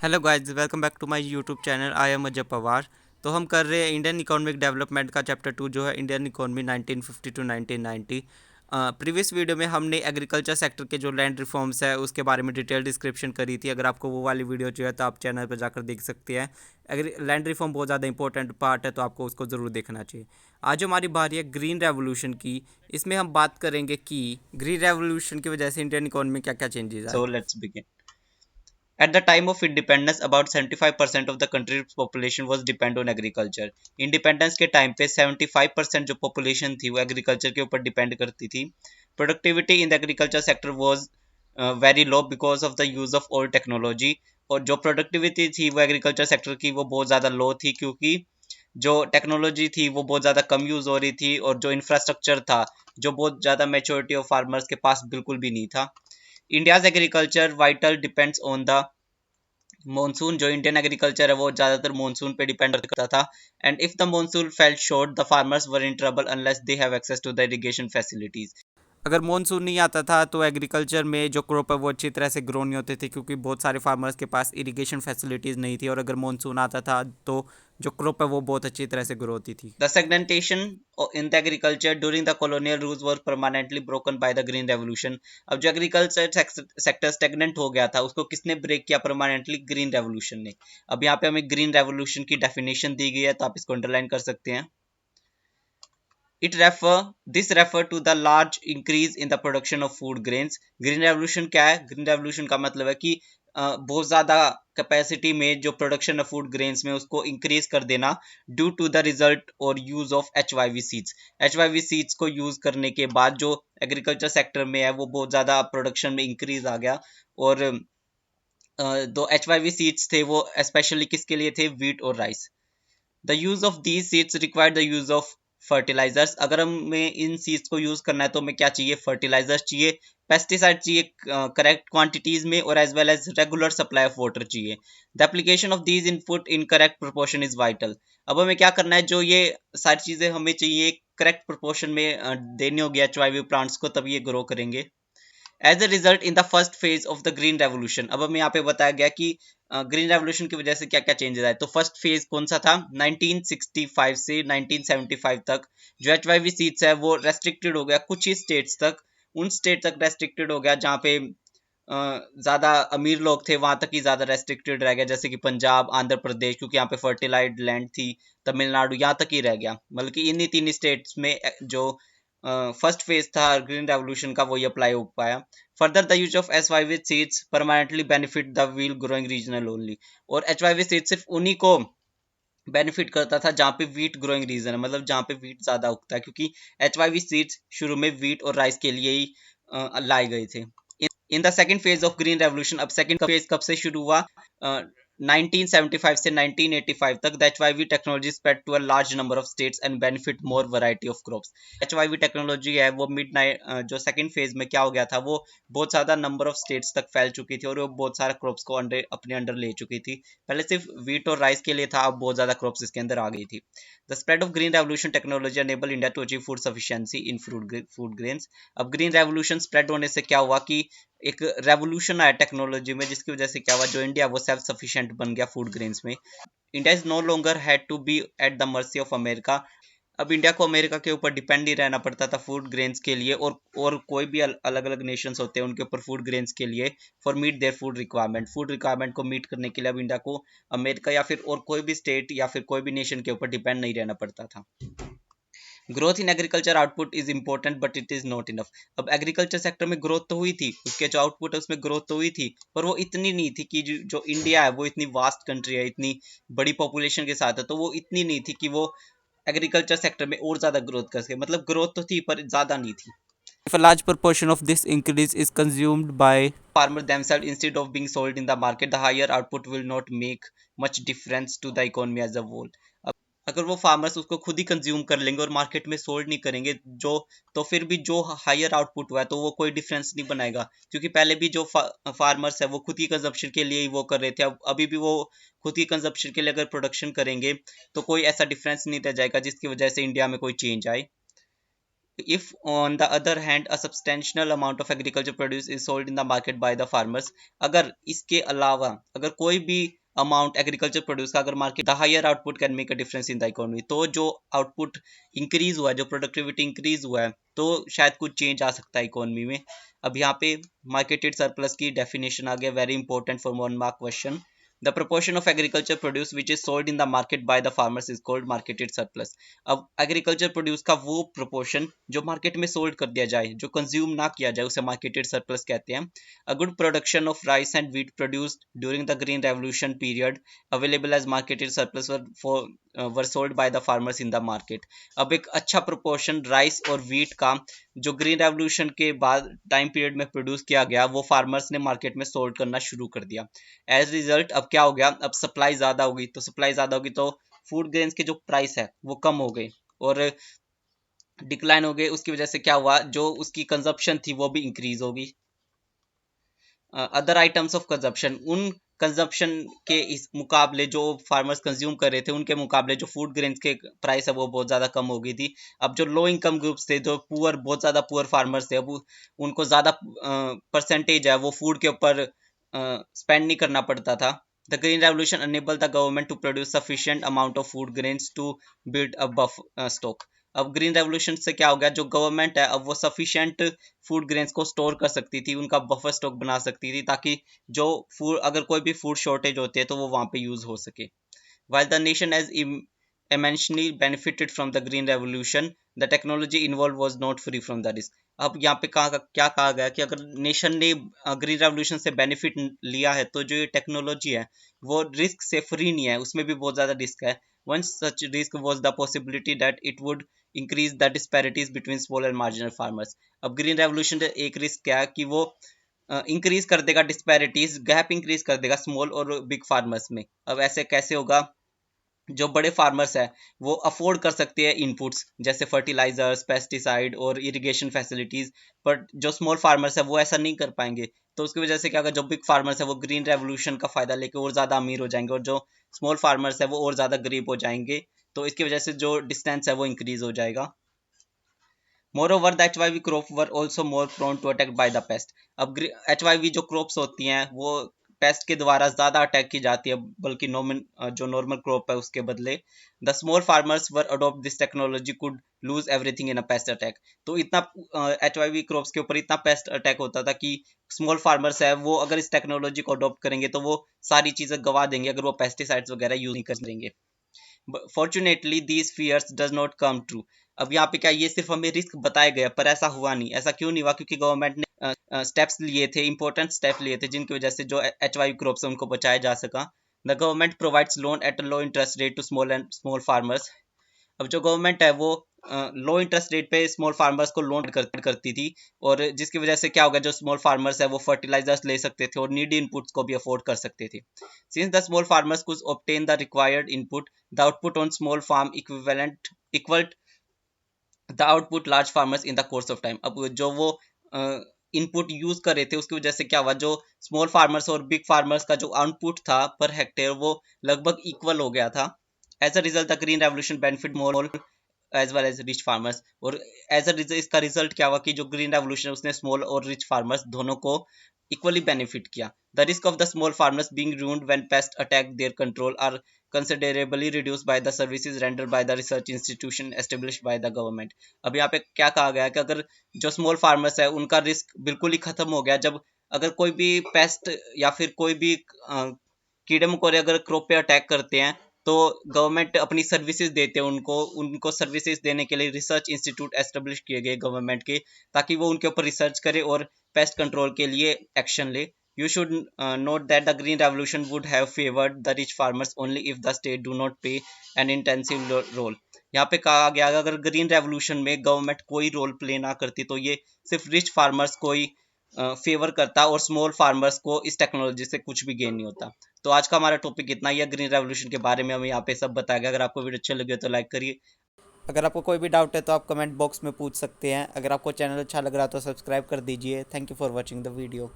Hello guys, welcome back to my YouTube channel. I am Ajay Pawar. तो हम कर रहे हैं इंडियन इकोनॉमिक डेवलपमेंट का चैप्टर 2 जो है Indian economy 1950 to 1990। Previous video में हमने एग्रीकल्चर सेक्टर के जो लैंड रिफॉर्म्स है उसके बारे में डिटेल डिस्क्रिप्शन करी थी। अगर आपको वो वाली वीडियो चाहिए तो आप चैनल पर जाकर देख सकते हैं। अगर लैंड रिफॉर्म बहुत ज़्यादा इंपॉर्टेंट पार्ट है तो आपको उसको ज़रूर देखना चाहिए। आज हमारी बारी है ग्रीन रेवोल्यूशन की। इसमें हम बात करेंगे कि ग्रीन रेवोल्यूशन की वजह से इंडियन इकोनॉमी में क्या क्या चेंजेस So आए। let's begin. At the time of independence, about 75% of the country's population was depend on agriculture. Independence के टाइम पे 75% जो population थी वो agriculture के ऊपर depend करती थी. Productivity in the agriculture sector was very low because of the use of old technology. और जो productivity थी वो agriculture sector की वो बहुत ज़्यादा low थी क्योंकि जो टेक्नोलॉजी थी वो बहुत ज़्यादा कम यूज़ हो रही थी और जो इंफ्रास्ट्रक्चर था जो बहुत ज़्यादा मेच्योरिटी ऑफ फार्मर्स के पास बिल्कुल भी नहीं था. India's agriculture vital depends on the monsoon. जो इंडियन एग्रीकल्चर है वो ज़्यादातर मॉनसून पे डिपेंड करता था. And if the monsoon fail short the farmers were in trouble unless they have access to the irrigation facilities. अगर मानसून नहीं आता था तो एग्रीकल्चर में जो क्रॉप है वो अच्छी तरह से ग्रो नहीं होते थे क्योंकि बहुत सारे फार्मर्स के पास इरिगेशन फैसिलिटीज़ नहीं थी। और अगर मानसून आता था तो जो क्रॉप है वो बहुत अच्छी तरह से ग्रो होती थी। The segmentation in the agriculture during the colonial rules was permanently broken by the Green Revolution. अब जो एग्रीकल्चर सेक्टर स्टेगनेंट हो गया था उसको किसने ब्रेक किया परमानेंटली? ग्रीन रेवोल्यूशन ने. अब यहाँ पे हमें ग्रीन रेवोल्यूशन की डेफिनेशन दी गई है तो आप इसको अंडरलाइन कर सकते हैं. This refer to the large increase in the production of food grains. Green revolution क्या है? ग्रीन रेवोल्यूशन का मतलब है कि बहुत ज़्यादा कैपेसिटी में जो प्रोडक्शन है फूड ग्रेन्स में उसको इंक्रीज कर देना ड्यू टू द रिजल्ट और use of HYV seeds. HYV seeds को यूज करने के बाद जो एग्रीकल्चर सेक्टर में है वो बहुत ज़्यादा प्रोडक्शन में इंक्रीज आ गया. और दो HYV सीड्स थे वो स्पेशली किसके लिए थे? वीट और rice. The use of these seeds require the use of fertilisers. अगर हमें इन सीड्स को यूज करना है तो हमें क्या चाहिए? फर्टिलाइजर्स चाहिए, पेस्टिसाइड चाहिए करेक्ट क्वांटिटीज में और as well as regular supply of water चाहिए. The application of these input in correct proportion is vital. अब हमें क्या करना है? जो ये सारी चीजें हमें चाहिए करेक्ट प्रोपोर्शन में देनी होगी HYV प्लांट्स को, तब ये ग्रो करेंगे. As a result in the first phase of the green revolution. अब हमें यहाँ पे बताया गया कि ग्रीन रेवोल्यूशन की वजह से क्या क्या चेंजेस आए. तो फर्स्ट फेज कौन सा था? 1965 से 1975 तक जो HYV सीड्स है वो रेस्ट्रिक्टेड हो गया कुछ ही स्टेट्स तक. उन स्टेट तक रेस्ट्रिक्टेड हो गया जहाँ पे ज़्यादा अमीर लोग थे वहां तक ही ज़्यादा रेस्ट्रिक्टेड रह गया, जैसे कि पंजाब, आंध्र प्रदेश, क्योंकि यहाँ पे फर्टिलाइज्ड लैंड थी. तमिलनाडु यहाँ तक ही रह गया. बल्कि इन्हीं तीन स्टेट्स में जो फर्स्ट फेज था ग्रीन रेवोल्यूशन का वो ही अप्लाई हो पाया. Further the use of HYV seeds permanently benefit the wheel growing regional only. और HYV सीड्स सिर्फ उन्हीं को बेनिफिट करता था जहाँ पे वीट ग्रोइंग रीजन है, मतलब जहाँ पे वीट ज्यादा उगता है, क्योंकि HYV सीड्स शुरू में वीट और राइस के लिए ही लाए गए थे. In the second phase of green revolution. अब सेकेंड फेज कब से शुरू हुआ? 1975 से 1985 तक the HYV technology spread to a large number of states and benefit more variety of crops. HYV technology है वो जो सेकंड फेज में क्या हो गया था, वो बहुत ज़्यादा नंबर ऑफ स्टेट्स तक फैल चुकी थी और वो बहुत सारे क्रॉप्स को अपने अंडर ले चुकी थी. पहले सिर्फ वीट और राइस के लिए था, अब बहुत ज़्यादा क्रॉप्स इसके अंदर आ गई थी. The spread of green revolution technology enable India to achieve food sufficiency in food grains. अब ग्रीन रेवोल्यूशन स्प्रेड होने से क्या हुआ कि एक रेवोल्यूशन आया टेक्नोलॉजी में, जिसकी वजह से क्या हुआ, जो इंडिया वो सेल्फ सफिशिएंट बन गया फूड ग्रेन्स में. India is no longer had to be at the mercy of America. अब इंडिया को अमेरिका के ऊपर डिपेंड नहीं रहना पड़ता था फूड ग्रेन्स के लिए, और कोई भी अलग अलग नेशंस होते हैं उनके ऊपर फूड ग्रेन्स के लिए for meet their food requirement को मीट करने के लिए अब इंडिया को अमेरिका या फिर और कोई भी स्टेट या फिर कोई भी नेशन के ऊपर डिपेंड नहीं रहना पड़ता था. Growth in agriculture output is important but it is not enough. अब एग्रीकल्चर सेक्टर में ग्रोथ तो हुई थी, उसके जो आउटपुट है उसमें ग्रोथ तो हुई थी, पर वो इतनी नहीं थी कि जो इंडिया है वो इतनी वास्ट कंट्री है, इतनी बड़ी पॉपुलेशन के साथ है, तो वो इतनी नहीं थी कि वो एग्रीकल्चर सेक्टर में और ज्यादा ग्रोथ कर सके. मतलब ग्रोथ तो थी पर ज्यादा नहीं थी. If a large proportion of this increase is consumed by Farmers themselves instead of being sold in the market, the higher output will not make much difference to the economy as a whole. अगर वो farmers उसको खुद ही consume कर लेंगे और market में sold नहीं करेंगे जो, तो फिर भी जो हायर आउटपुट हुआ है तो वो कोई डिफरेंस नहीं बनाएगा, क्योंकि पहले भी जो फार्मर्स है वो खुद ही कंजप्शन के लिए ही वो कर रहे थे. अब अभी भी वो खुद ही कंजप्शन के लिए अगर प्रोडक्शन करेंगे तो कोई ऐसा डिफरेंस नहीं रह जाएगा जिसकी वजह से इंडिया में कोई चेंज आए. if on the other hand a substantial amount of agriculture produce is sold in the market by the farmers, अगर इसके अलावा अगर कोई भी अमाउंट एग्रीकल्चर प्रोड्यूस का अगर market, the higher output can make a difference in the economy, तो जो आउटपुट इंक्रीज हुआ है, जो प्रोडक्टिविटी इंक्रीज हुआ है, तो शायद कुछ चेंज आ सकता है इकोनॉमी में। अब यहाँ पे मार्केटेड सरप्लस की डेफिनेशन आ गया, very important for 1 mark question. The proportion of agriculture produce which is sold in the market by the farmers is called marketed surplus। अब एग्रीकल्चर प्रोड्यूस का वो प्रोपोर्शन जो मार्केट में सोल्ड कर दिया जाए, जो कंज्यूम ना किया जाए, उसे मार्केटेड सरप्लस कहते हैं। A good production of rice and wheat produced during the green revolution period available as marketed surplus were sold by the farmers in the market. अब एक अच्छा प्रोपोर्शन राइस और व्हीट का जो ग्रीन रेवोल्यूशन के बाद टाइम पीरियड में produce किया गया, वो फार्मर्स ने मार्केट में सोल्ड करना शुरू कर दिया। एज रिजल्ट अब क्या हो गया, अब सप्लाई ज़्यादा होगी, तो सप्लाई ज़्यादा होगी तो फूड ग्रेन्स के जो प्राइस है वो कम हो गए और डिक्लाइन हो गए। उसकी वजह से क्या हुआ, जो उसकी कंजप्शन थी वो भी इंक्रीज होगी। अदर आइटम्स ऑफ कंजप्शन, उन कंजप्शन के इस मुकाबले जो फार्मर्स कंज्यूम कर रहे थे उनके मुकाबले जो फूड ग्रेन्स के प्राइस है वो बहुत ज़्यादा कम हो गई थी। अब जो लो इनकम ग्रुप्स थे, जो पुअर, बहुत ज़्यादा पुअर फार्मर्स थे, अब उनको ज़्यादा परसेंटेज है वो फूड के ऊपर स्पेंड नहीं करना पड़ता था। The Green Revolution enabled the government to produce sufficient amount of food grains to build a buffer stock। अब ग्रीन रेवोल्यूशन से क्या हो गया, जो गवर्नमेंट है अब वो सफिशिएंट फूड ग्रेन्स को स्टोर कर सकती थी, उनका बफर स्टॉक बना सकती थी, ताकि जो फूड, अगर कोई भी फूड शॉर्टेज होती है तो वो वहाँ पे यूज हो सके। While the nation has immensely benefited from the green revolution, the technology involved was not free from the risk। अब यहाँ पे क्या कहा गया कि अगर नेशन ने ग्रीन रेवोल्यूशन से बेनिफिट लिया है तो जो ये टेक्नोलॉजी है वो रिस्क से फ्री नहीं है, उसमें भी बहुत ज़्यादा रिस्क है। One such risk was the possibility that it would increase the disparities between small and marginal farmers. अब ग्रीन रेवोल्यूशन का एक रिस्क क्या है कि वो इंक्रीज कर देगा डिस्पैरिटीज, गैप इंक्रीज कर देगा स्मॉल और बिग फार्मर्स में। अब ऐसे कैसे होगा, जो बड़े फार्मर्स है वो अफोर्ड कर सकते हैं इनपुट्स जैसे फर्टिलाइजर्स, पेस्टिसाइड और इरिगेशन फैसिलिटीज, बट जो स्मॉल फार्मर्स है वो ऐसा नहीं कर पाएंगे। तो उसकी वजह से क्या होगा, जो बिग फार्मर्स है वो ग्रीन रेवोल्यूशन का फायदा लेके और ज़्यादा अमीर हो जाएंगे और जो स्मॉल फार्मर्स है वो और ज़्यादा गरीब हो जाएंगे। तो इसकी वजह से जो डिस्टेंस है वो इंक्रीज हो जाएगा। Moreover, the HYV crop were also more prone to attack by the pest। अब HYV जो क्रॉप्स होती हैं वो पेस्ट के द्वारा ज़्यादा अटैक की जाती है, बल्कि जो नॉर्मल क्रॉप है उसके बदले। The small farmers were adopt this technology could loose everything in a paste attack. तो इतना HYV क्रॉप्स के ऊपर इतना पेस्ट अटैक होता था कि स्मॉल फार्मर्स है वो अगर इस टेक्नोलॉजी को अडोप्ट करेंगे तो वो सारी चीज़ें गवा देंगे अगर वो पेस्टिसाइड्स वगैरह यूज नहीं करेंगे। Fortunately these fears does not come true. अब यहाँ पे क्या, ये सिर्फ हमें रिस्क बताया गया पर ऐसा हुआ नहीं। ऐसा क्यों नहीं हुआ, क्योंकि गवर्नमेंट ने स्टेप्स लिए थे, इंपॉर्टेंट स्टेप लिए थे, जिनकी वजह से जो HYV क्रॉप्स है उनको बचाया जा सका। The government provides loan at a low interest rate to small farmers. अब जो गवर्नमेंट है वो लो इंटरेस्ट रेट पे स्मॉल फार्मर्स को लोन करती थी, और जिसकी वजह से क्या होगा, जो स्मॉल फार्मर्स है वो फर्टिलाइजर्स ले सकते थे और नीडी इनपुट्स को भी अफोर्ड कर सकते थे। Since the small farmers could obtain the required input, the output on small farm equal the output large farmers in the course of time. अब जो वो इनपुट यूज कर रहे थे उसकी वजह से क्या हुआ, जो स्मॉल फार्मर्स और बिग फार्मर्स का जो आउटपुट था पर हेक्टेयर वो लगभग इक्वल हो गया था। As a result the green revolution benefit more as well as rich farmers. और एज अ रिजल्ट इसका रिजल्ट क्या हुआ कि जो ग्रीन रेवोल्यूशन है उसने स्मॉल और रिच फार्मर्स दोनों को इक्वली बेनिफिट किया। The risk of the small farmers being ruined when pests attack their control are considerably reduced by the services rendered by the research institution established by the government। अब यहाँ पे क्या कहा गया है कि अगर जो स्मॉल फार्मर्स है उनका रिस्क बिल्कुल ही खत्म हो गया, जब अगर कोई भी पेस्ट या फिर कोई भी कीड़े मकोड़े अगर क्रॉप पे अटैक करते हैं तो गवर्नमेंट अपनी सर्विसेज देते हैं उनको सर्विसेज देने के लिए रिसर्च इंस्टीट्यूट एस्टेब्लिश किए गए गवर्नमेंट के, ताकि वो उनके ऊपर रिसर्च करे और पेस्ट कंट्रोल के लिए एक्शन ले। You should note that the green revolution would have favored the rich farmers only if the state do not play an intensive role। यहाँ पे कहा गया अगर ग्रीन रेवोल्यूशन में गवर्नमेंट कोई रोल प्ले ना करती तो ये सिर्फ रिच फार्मर्स को ही फेवर करता और स्मॉल फार्मर्स को इस टेक्नोलॉजी से कुछ भी गेन नहीं होता। तो आज का हमारा टॉपिक इतना ही है, ग्रीन रेवोल्यूशन के बारे में हमें यहाँ पे सब बताया गया। अगर आपको वीडियो अच्छा लगे तो लाइक करिए। अगर आपको कोई भी डाउट है तो आप कमेंट बॉक्स में पूछ सकते हैं। अगर आपको चैनल अच्छा लग रहा है तो सब्सक्राइब कर दीजिए। Thank you for watching the video.